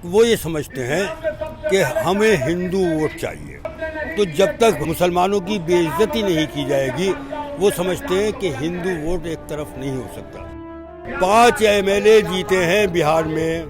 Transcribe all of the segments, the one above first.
वो ये समझते हैं कि हमें हिंदू वोट चाहिए, तो जब तक मुसलमानों की बेइज्जती नहीं की जाएगी वो समझते हैं कि हिंदू वोट एक तरफ नहीं हो सकता। 5 एमएलए जीते हैं बिहार में,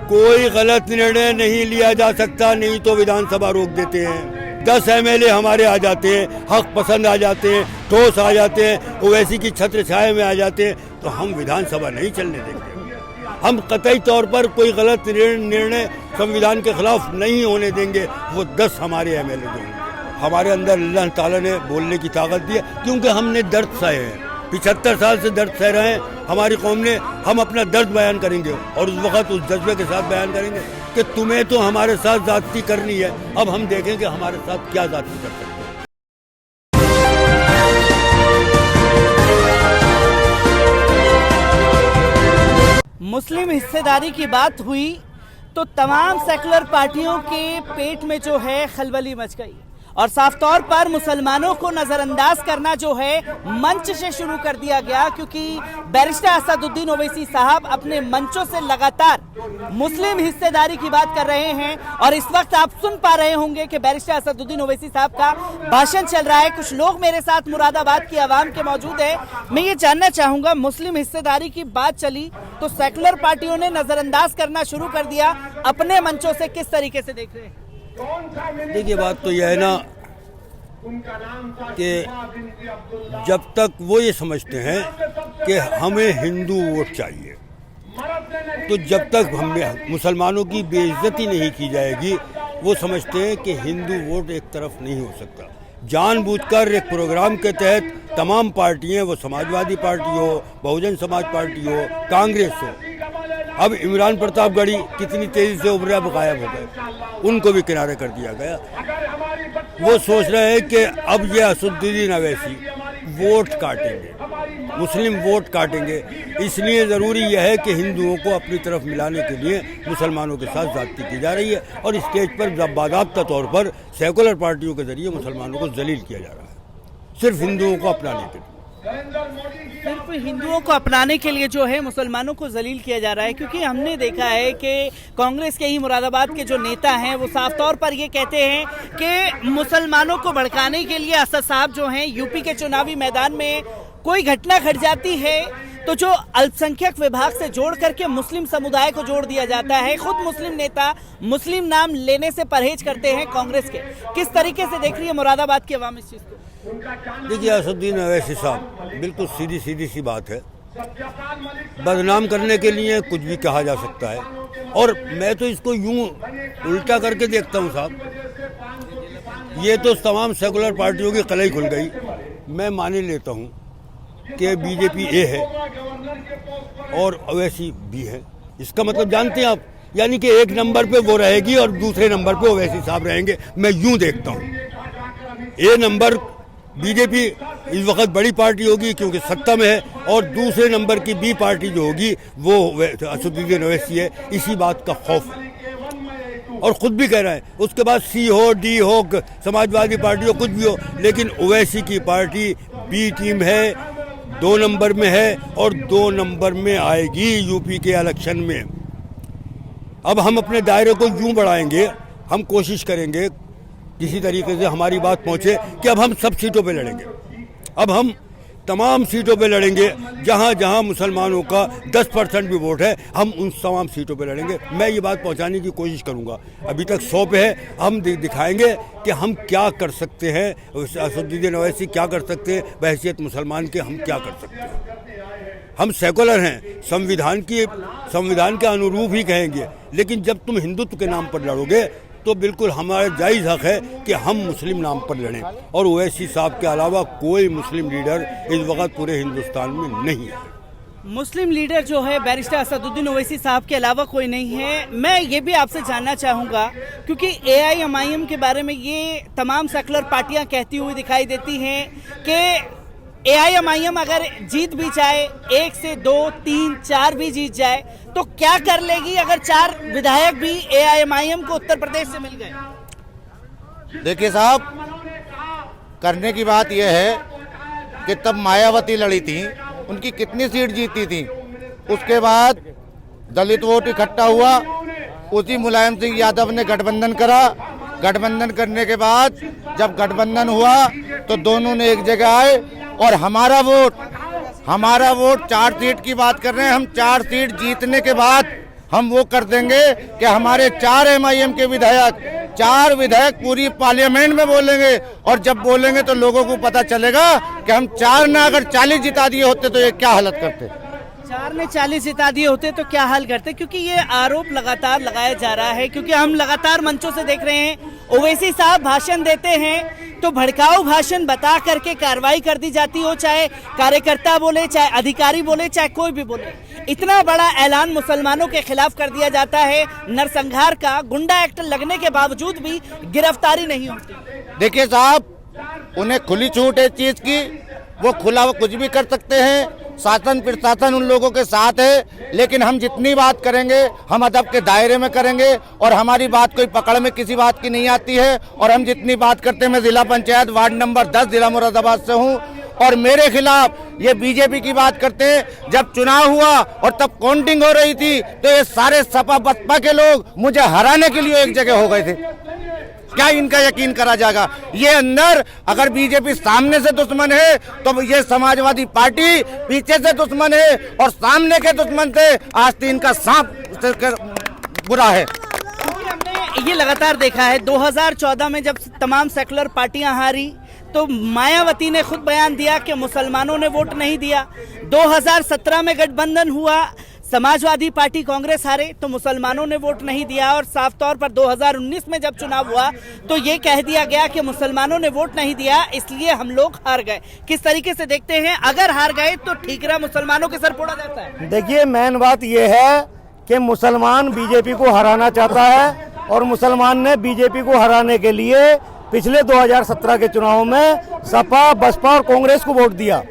कोई गलत निर्णय नहीं लिया जा सकता, नहीं तो विधानसभा रोक देते हैं। 10 एमएलए हमारे आ जाते हैं, हक पसंद आ जाते हैं, ठोस आ जाते हैं, ओवैसी की छत्र छाया में आ जाते हैं, तो हम विधानसभा नहीं चलने देंगे। हम कतई तौर पर कोई गलत निर्णय संविधान के खिलाफ नहीं होने देंगे। वो 10 हमारे एमएलए होंगे। हमारे अंदर अल्लाह ताला ने बोलने की ताकत दी है, क्योंकि हमने दर्द सहे हैं, 75 साल से दर्द सह रहे हैं हमारी कौम ने। हम अपना दर्द बयान करेंगे और उस वक्त उस जज्बे के साथ बयान करेंगे कि तुम्हें तो हमारे साथ ज्यादती करनी है, अब हम देखेंगे हमारे साथ क्या ज्यादती कर सकते हैं। मुस्लिम हिस्सेदारी की बात हुई तो तमाम सेकुलर पार्टियों के पेट में जो है खलबली मच गई और साफ तौर पर मुसलमानों को नजरअंदाज करना जो है मंच से शुरू कर दिया गया, क्योंकि बैरिस्टर असदुद्दीन ओवैसी साहब अपने मंचों से लगातार मुस्लिम हिस्सेदारी की बात कर रहे हैं। और इस वक्त आप सुन पा रहे होंगे कि बैरिस्टर असदुद्दीन ओवैसी साहब का भाषण चल रहा है। कुछ लोग मेरे साथ मुरादाबाद की आवाम के मौजूद है। मैं ये जानना चाहूंगा, मुस्लिम हिस्सेदारी की बात चली तो सेकुलर पार्टियों ने नजरअंदाज करना शुरू कर दिया, अपने मंचों से किस तरीके से देख रहे हैं? देखिए, बात तो यह है ना कि जब तक वो ये समझते हैं कि हमें हिंदू वोट चाहिए, तो जब तक हमें मुसलमानों की बेइज्जती नहीं की जाएगी वो समझते हैं कि हिंदू वोट एक तरफ नहीं हो सकता। जानबूझकर एक प्रोग्राम के तहत तमाम पार्टियां, वो समाजवादी पार्टी हो, बहुजन समाज पार्टी हो, कांग्रेस हो, अब इमरान प्रतापगढ़ी कितनी तेजी से उभरे, अब गायब हो गए, उनको भी किनारे कर दिया गया। वो सोच रहे हैं कि अब ये असदुद्दीन ओवैसी वोट काटेंगे, मुस्लिम वोट काटेंगे, इसलिए ज़रूरी यह है कि हिंदुओं को अपनी तरफ मिलाने के लिए मुसलमानों के साथ ज्यादती की जा रही है और स्टेज पर बाकायदा तौर पर सेकुलर पार्टियों के जरिए मुसलमानों को जलील किया जा रहा है, सिर्फ हिंदुओं को अपनाने के लिए। सिर्फ हिंदुओं को अपनाने के लिए जो है मुसलमानों को जलील किया जा रहा है, क्योंकि हमने देखा है कि कांग्रेस के ही मुरादाबाद के जो नेता हैं वो साफ तौर पर ये कहते हैं कि मुसलमानों को भड़काने के लिए असद साहब जो हैं यूपी के चुनावी मैदान में कोई घटना घट जाती है तो जो अल्पसंख्यक विभाग से जोड़ करके मुस्लिम समुदाय को जोड़ दिया जाता है। खुद मुस्लिम नेता मुस्लिम नाम लेने से परहेज करते हैं कांग्रेस के। किस तरीके से देख रही है मुरादाबाद की आवाम इस चीज को? देखिए, असदुद्दीन ओवैसी साहब, बिल्कुल सीधी सी बात है, बदनाम करने के लिए कुछ भी कहा जा सकता है और मैं तो इसको यूं उल्टा करके देखता हूं साहब, ये तो तमाम सेकुलर पार्टियों की कलई खुल गई। मैं मान लेता हूं कि बीजेपी ए है और ओवैसी बी है, इसका मतलब जानते हैं आप, यानी कि एक नंबर पे वो रहेगी और दूसरे नंबर पे ओवैसी साहब रहेंगे। मैं यूं देखता हूं, ए नंबर बीजेपी इस वक्त बड़ी पार्टी होगी क्योंकि सत्ता में है और दूसरे नंबर की बी पार्टी जो होगी वो असदुद्दीन ओवैसी है, इसी बात का खौफ है और खुद भी कह रहा है। उसके बाद सी हो, डी हो, समाजवादी पार्टी हो, कुछ भी हो, लेकिन ओवैसी की पार्टी बी टीम है, 2 नंबर में है और 2 नंबर में आएगी यूपी के इलेक्शन में। अब हम अपने दायरे को यूं बढ़ाएंगे, हम कोशिश करेंगे किसी तरीके से हमारी बात पहुंचे कि अब हम सब सीटों पे लड़ेंगे, अब हम तमाम सीटों पे लड़ेंगे, जहां जहां मुसलमानों का 10% भी वोट है हम उन तमाम सीटों पे लड़ेंगे। मैं ये बात पहुंचाने की कोशिश करूंगा, अभी तक 100 पे है, हम दिखाएंगे कि हम क्या कर सकते हैं, असदुद्दीन ओवैसी क्या कर सकते हैं, बहैसियत मुसलमान के हम क्या कर सकते हैं। हम सेकुलर हैं, संविधान के अनुरूप ही कहेंगे, लेकिन जब तुम हिंदुत्व के नाम पर लड़ोगे तो बिल्कुल हमारा जायज़ हक है कि हम मुस्लिम नाम पर लड़ें और ओवैसी साहब के अलावा कोई मुस्लिम लीडर इस वक्त पूरे हिंदुस्तान में नहीं है। मुस्लिम लीडर जो है बैरिस्टर असदुद्दीन ओवैसी साहब के अलावा कोई नहीं है। मैं ये भी आपसे जानना चाहूँगा, क्योंकि AIMIM के बारे में ये तमाम सेकुलर पार्टियाँ कहती हुई दिखाई देती हैं कि AIMIM अगर जीत भी जाए, 1 से 2, 3, 4 भी जीत जाए तो क्या कर लेगी अगर 4 विधायक भी AIMIM को उत्तर प्रदेश से मिल गए? देखिए साहब, करने की बात यह है कि तब मायावती लड़ी थी, उनकी कितनी सीट जीती थी, उसके बाद दलित वोट इकट्ठा हुआ उसी मुलायम सिंह यादव ने गठबंधन करा। गठबंधन करने के बाद जब गठबंधन हुआ तो दोनों ने एक जगह आए और हमारा वोट 4 सीट की बात कर रहे हैं। हम 4 सीट जीतने के बाद हम वो कर देंगे कि हमारे 4 MIM के विधायक 4 विधायक पूरी पार्लियामेंट में बोलेंगे, और जब बोलेंगे तो लोगों को पता चलेगा कि हम 4 ना अगर 40 जिता दिए होते तो ये क्या हालत करते। 4 ने 40 जिता दिए होते तो क्या हाल करते, क्योंकि ये आरोप लगातार लगाया जा रहा है। क्योंकि हम लगातार मंचों से देख रहे हैं ओवैसी साहब भाषण देते हैं तो भड़काऊ भाषण बता करके कार्रवाई कर दी जाती हो, चाहे कार्यकर्ता बोले, चाहे अधिकारी बोले, चाहे कोई भी बोले। इतना बड़ा ऐलान मुसलमानों के खिलाफ कर दिया जाता है नरसंहार का, गुंडा एक्ट लगने के बावजूद भी गिरफ्तारी नहीं होती। देखिए साहब, उन्हें खुली छूट है चीज की, वो खुला वो कुछ भी कर सकते हैं। शासन प्रशासन उन लोगों के साथ है, लेकिन हम जितनी बात करेंगे हम अदब के दायरे में करेंगे और हमारी बात कोई पकड़ में किसी बात की नहीं आती है। और हम जितनी बात करते हैं, मैं जिला पंचायत वार्ड नंबर 10 जिला मुरादाबाद से हूँ, और मेरे खिलाफ ये बीजेपी की बात करते हैं। जब चुनाव हुआ और तब काउंटिंग हो रही थी तो ये सारे सपा बसपा के लोग मुझे हराने के लिए एक जगह हो गए थे। क्या इनका यकीन करा जाएगा? ये अंदर अगर बीजेपी सामने से दुश्मन है तो ये समाजवादी पार्टी पीछे से दुश्मन है, और सामने के दुश्मन से आस्तीन का सांप बुरा है। हमने ये लगातार देखा है 2014 में जब तमाम सेकुलर पार्टियां हारी तो मायावती ने खुद बयान दिया कि मुसलमानों ने वोट नहीं दिया। 2017 में गठबंधन हुआ, समाजवादी पार्टी कांग्रेस हारे तो मुसलमानों ने वोट नहीं दिया, और साफ तौर पर 2019 में जब चुनाव हुआ तो ये कह दिया गया कि मुसलमानों ने वोट नहीं दिया इसलिए हम लोग हार गए। किस तरीके से देखते हैं, अगर हार गए तो ठीकरा मुसलमानों के सर फोड़ा जाता है? देखिए, मेन बात यह है कि मुसलमान बीजेपी को हराना चाहता है, और मुसलमान ने बीजेपी को हराने के लिए पिछले 2017 के चुनाव में सपा बसपा और कांग्रेस को वोट दिया।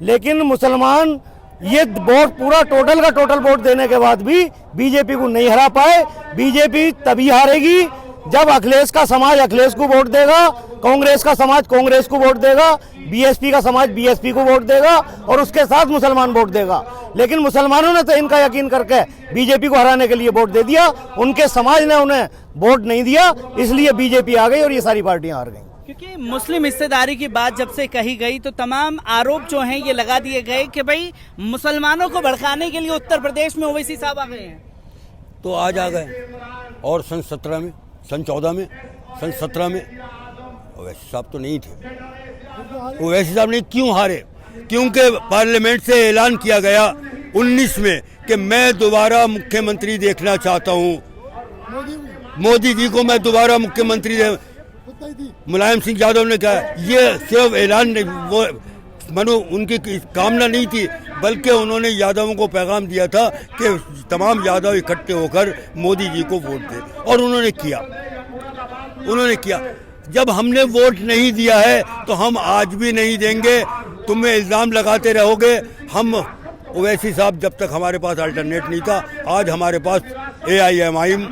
लेकिन मुसलमान ये वोट पूरा टोटल का टोटल वोट देने के बाद भी बीजेपी को नहीं हरा पाए। बीजेपी तभी हारेगी जब अखिलेश का समाज अखिलेश को वोट देगा, कांग्रेस का समाज कांग्रेस को वोट देगा, बीएसपी का समाज बीएसपी को वोट देगा, और उसके साथ मुसलमान वोट देगा। लेकिन मुसलमानों ने तो इनका यकीन करके बीजेपी को हराने के लिए वोट दे दिया, उनके समाज ने उन्हें वोट नहीं दिया, इसलिए बीजेपी आ गई और ये सारी पार्टियां हार गई। क्योंकि मुस्लिम हिस्सेदारी की बात जब से कही गई तो तमाम आरोप जो हैं ये लगा दिए गए कि भाई मुसलमानों को भड़काने के लिए उत्तर प्रदेश में ओवैसी साहब आ गए हैं। तो आज आ गए, और सन 17 में, सन 14 में, सन 17 में ओवैसी साहब तो नहीं थे। ओवैसी साहब ने क्यों हारे? क्योंकि पार्लियामेंट से ऐलान किया गया 19 में कि मैं दोबारा मुख्यमंत्री देखना चाहता हूँ, मोदी जी को मैं दोबारा मुख्यमंत्री मुलायम सिंह यादव ने कहा। ये सिर्फ ऐलान नहीं, वो मनो उनकी कामना नहीं थी, बल्कि उन्होंने यादवों को पैगाम दिया था कि तमाम यादव इकट्ठे होकर मोदी जी को वोट दें, और उन्होंने किया। जब हमने वोट नहीं दिया है तो हम आज भी नहीं देंगे। तुम्हें इल्ज़ाम लगाते रहोगे। हम ओवैसी साहब जब तक हमारे पास अल्टरनेट नहीं था, आज हमारे पास AIMIM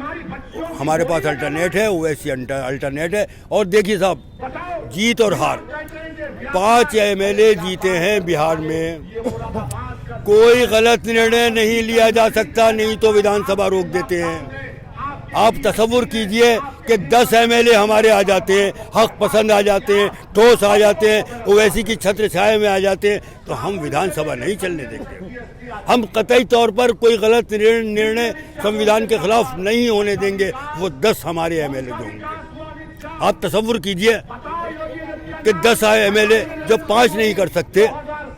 हमारे पास अल्टरनेट है, ओवैसी अल्टरनेट है। और देखिए साहब, जीत और हार, 5 MLA जीते हैं बिहार में। कोई गलत निर्णय नहीं लिया जा सकता, नहीं तो विधानसभा रोक देते हैं। आप तसव्वुर कीजिए कि 10 MLA हमारे आ जाते हैं, हक पसंद आ जाते हैं, ठोस आ जाते हैं, ओवैसी की छत्र छाया में आ जाते हैं, तो हम विधानसभा नहीं चलने देंगे। हम कतई तौर पर कोई गलत निर्णय संविधान के खिलाफ नहीं होने देंगे। वो 10 हमारे MLA जो होंगे, आप तसव्वुर कीजिए कि 10 MLA जो 5 नहीं कर सकते,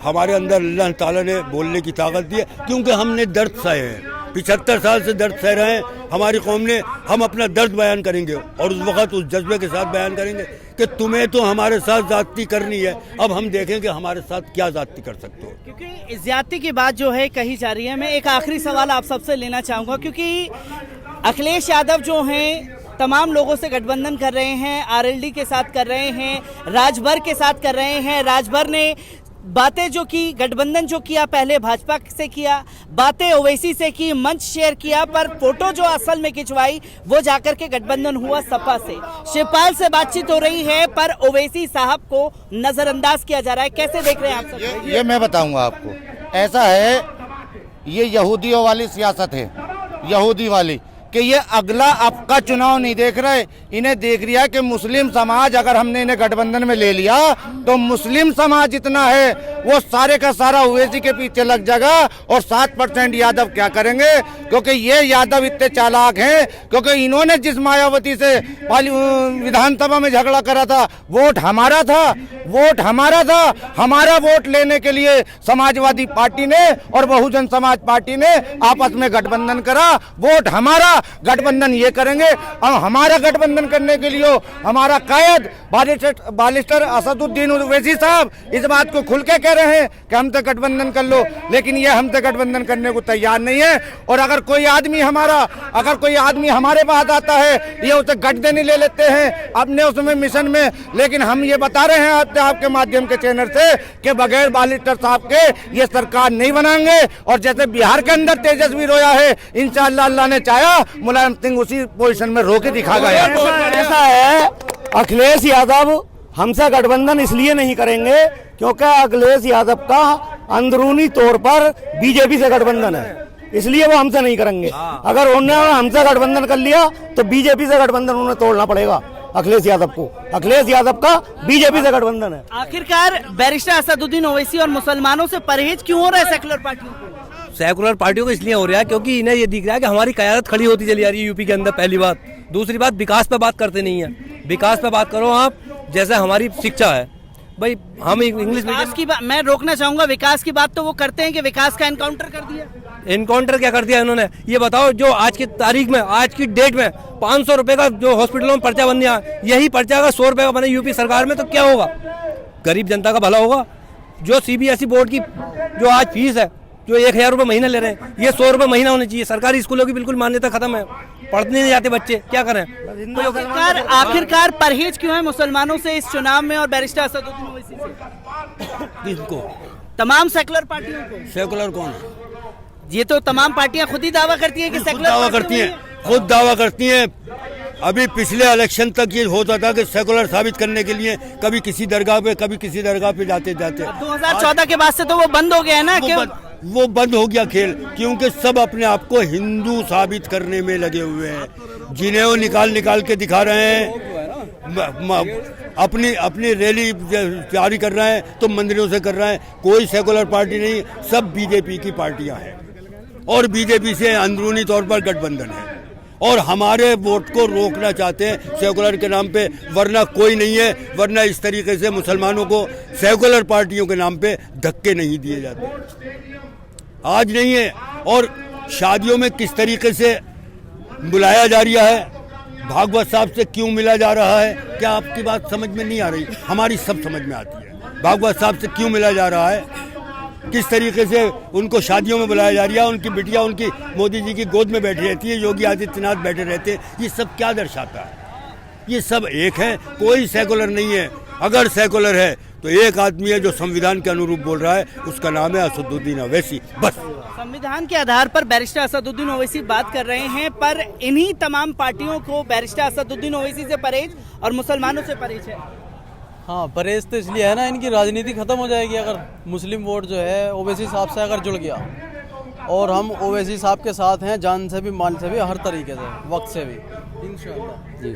हमारे अंदर अल्लाह ताला ने बोलने की ताकत दी है, क्योंकि हमने दर्द सहे हैं। 75 साल से दर्द सह रहे हैं हमारी कौम ने। हम अपना दर्द बयान करेंगे और उस वक्त उस जज्बे के साथ बयान करेंगे कि तुम्हें तो हमारे साथ ज्यादती करनी है, अब हम देखें कि हमारे साथ क्या ज्यादती कर सकते हो। क्योंकि ज्यादती की बात जो है कही जा रही है। मैं एक आखिरी सवाल आप सबसे लेना चाहूँगा, क्योंकि अखिलेश यादव जो हैं तमाम लोगों से गठबंधन कर रहे हैं, RLD के साथ कर रहे हैं, राजभर के साथ कर रहे हैं। राजभर ने बातें जो की, गठबंधन जो किया पहले भाजपा से किया, बातें ओवैसी से की, मंच शेयर किया, पर फोटो जो असल में खिंचवाई वो जाकर के गठबंधन हुआ सपा से। शिवपाल से बातचीत हो रही है पर ओवैसी साहब को नजरअंदाज किया जा रहा है। कैसे देख रहे हैं आप सब? ये मैं बताऊंगा आपको। ऐसा है, ये यहूदियों वाली सियासत है, यहूदी वाली। कि ये अगला आपका चुनाव नहीं देख रहे, इन्हें देख रहा है कि मुस्लिम समाज, अगर हमने इन्हें गठबंधन में ले लिया तो मुस्लिम समाज जितना है वो सारे का सारा ओवैसी के पीछे लग जाएगा और 7% यादव क्या करेंगे, क्योंकि ये यादव इतने चालाक हैं, क्योंकि इन्होंने जिस मायावती से विधानसभा में झगड़ा करा था, वोट हमारा था, हमारा वोट लेने के लिए समाजवादी पार्टी ने और बहुजन समाज पार्टी ने आपस में गठबंधन करा, वोट हमारा, गठबंधन ये करेंगे। अब हमारा गठबंधन करने के लिए हमारा कायद बालिस्टर असदुद्दीन ओवैसी साहब इस बात को खुल के कह रहे हैं कि हमसे गठबंधन कर लो, लेकिन ये हमसे गठबंधन करने को तैयार नहीं है। और अगर कोई आदमी हमारे पास आता है, ये उसे गठबंधन ले लेते हैं अपने उसमें मिशन में, लेकिन हम ये बता रहे हैं आपके माध्यम के चैनल से कि बगैर बालिस्टर साहब के ये सरकार नहीं बनाएंगे। और जैसे बिहार के अंदर तेजस्वी रोया है, इंशाअल्लाह अल्लाह ने चाहा मुलायम सिंह उसी पोजीशन में रो के दिखा गया। ऐसा है, अखिलेश यादव हमसे गठबंधन इसलिए नहीं करेंगे क्योंकि अखिलेश यादव का अंदरूनी तौर पर बीजेपी से गठबंधन है, इसलिए वो हमसे नहीं करेंगे। अगर उन्होंने हमसे गठबंधन कर लिया तो बीजेपी से गठबंधन उन्हें तोड़ना पड़ेगा अखिलेश यादव को। अखिलेश यादव का बीजेपी से गठबंधन है। आखिरकार बैरिस्टर असदुद्दीन ओवैसी और मुसलमानों से परहेज क्यों हो रहा है सेकुलर पार्टियों को? सेकुलर पार्टियों को इसलिए हो रहा है क्योंकि इन्हें ये दिख रहा है कि हमारी क़यादत खड़ी होती चली आ रही है यूपी के अंदर, पहली बात। दूसरी बात, विकास पे बात करते नहीं है। विकास पे बात करो आप, जैसे हमारी शिक्षा है भाई, हम इंग्लिश विकास की बात मैं रोकना चाहूंगा। विकास की बात तो वो करते हैं कि विकास का एनकाउंटर कर दिया। एनकाउंटर क्या कर दिया इन्होंने, ये बताओ। जो आज की तारीख में, आज की डेट में 500 रुपए का जो हॉस्पिटलों में पर्चा बन गया, यही पर्चा अगर 100 रुपए का बने यूपी सरकार में तो क्या होगा? गरीब जनता का भला होगा। जो CBSE बोर्ड की जो आज फीस है, जो 1000 रुपये महीना ले रहे हैं, ये 100 रुपये महीना होनी चाहिए। सरकारी स्कूलों की बिल्कुल मान्यता खत्म है, पढ़ने नहीं जाते बच्चे, क्या करें? आखिरकार परहेज क्यों है मुसलमानों से इस चुनाव में और बैरिस्टर असदुद्दीन ओवैसी से? किसको? तमाम सेकुलर पार्टियों को। सेकुलर कौन है? ये तो तमाम पार्टियां खुद ही दावा करती हैं कि सेकुलर खुद दावा करती हैं। अभी पिछले इलेक्शन तक ये होता था कि सेकुलर साबित करने के लिए कभी किसी दरगाह पे जाते 2014 के बाद से तो वो बंद हो गया है ना। वो बंद हो गया खेल, क्योंकि सब अपने आप को हिंदू साबित करने में लगे हुए हैं। जिन्हें वो निकाल के दिखा रहे हैं, अपनी रैली जारी कर रहे हैं तो मंदिरों से कर रहे हैं। कोई सेकुलर पार्टी नहीं, सब बीजेपी की पार्टियां हैं और बीजेपी से अंदरूनी तौर पर गठबंधन है और हमारे वोट को रोकना चाहते हैं सेकुलर के नाम पे, वरना कोई नहीं है। वरना इस तरीके से मुसलमानों को सेकुलर पार्टियों के नाम पे धक्के नहीं दिए जाते, आज नहीं है। और शादियों में किस तरीके से बुलाया जा रहा है, भागवत साहब से क्यों मिला जा रहा है, क्या आपकी बात समझ में नहीं आ रही? हमारी सब समझ में आती है। भागवत साहब से क्यों मिला जा रहा है, किस तरीके से उनको शादियों में बुलाया जा रहा है, उनकी बिटिया उनकी मोदी जी की गोद में बैठी रहती है, योगी आदित्यनाथ बैठे रहते हैं, ये सब क्या दर्शाता है? ये सब एक है, कोई सेकुलर नहीं है। अगर सेकुलर है तो एक आदमी है जो संविधान के अनुरूप बोल रहा है, उसका नाम है असदुद्दीन ओवैसी, बस। संविधान के आधार पर बैरिस्टर असदुद्दीन ओवैसी बात कर रहे हैं, पर इन्हीं तमाम पार्टियों को बैरिस्टर असदुद्दीन ओवैसी से परहेज और मुसलमानों से परहेज है। हाँ, परहेज तो इसलिए है ना, इनकी राजनीति खत्म हो जाएगी अगर मुस्लिम वोट जो है ओवैसी साहब से अगर जुड़ गया। और हम ओवैसी साहब के साथ हैं, जान से भी, माल से भी, हर तरीके से, वक्त से भी, इंशाअल्लाह जी।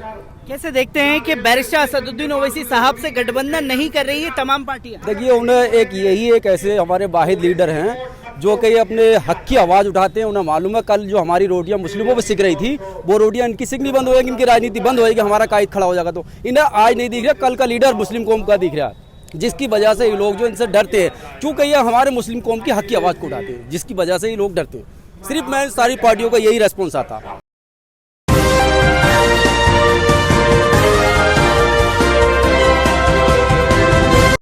कैसे देखते हैं कि बैरिस्टर असदुद्दीन ओवैसी साहब से गठबंधन नहीं कर रही है तमाम पार्टियां? देखिए, उन्हें एक ऐसे हमारे वाहिद लीडर हैं जो कि अपने हक की आवाज़ उठाते हैं। उन्हें मालूम है कल जो हमारी रोटियां मुस्लिमों पे सिक रही थी, वो रोटियां इनकी सिकनी बंद हो जाएगी, इनकी राजनीति बंद हो जाएगी, हमारा कायद खड़ा हो जाएगा। तो इन्हें आज नहीं दिख रहा, कल का लीडर मुस्लिम कौम का दिख रहा है, जिसकी वजह से ये लोग जो इनसे डरते हैं, चूँकि ये हमारे मुस्लिम कौम की हक की आवाज़ को उठाते हैं, जिसकी वजह से ये लोग डरते हैं। सिर्फ मैं सारी पार्टियों का यही रेस्पॉन्स आता।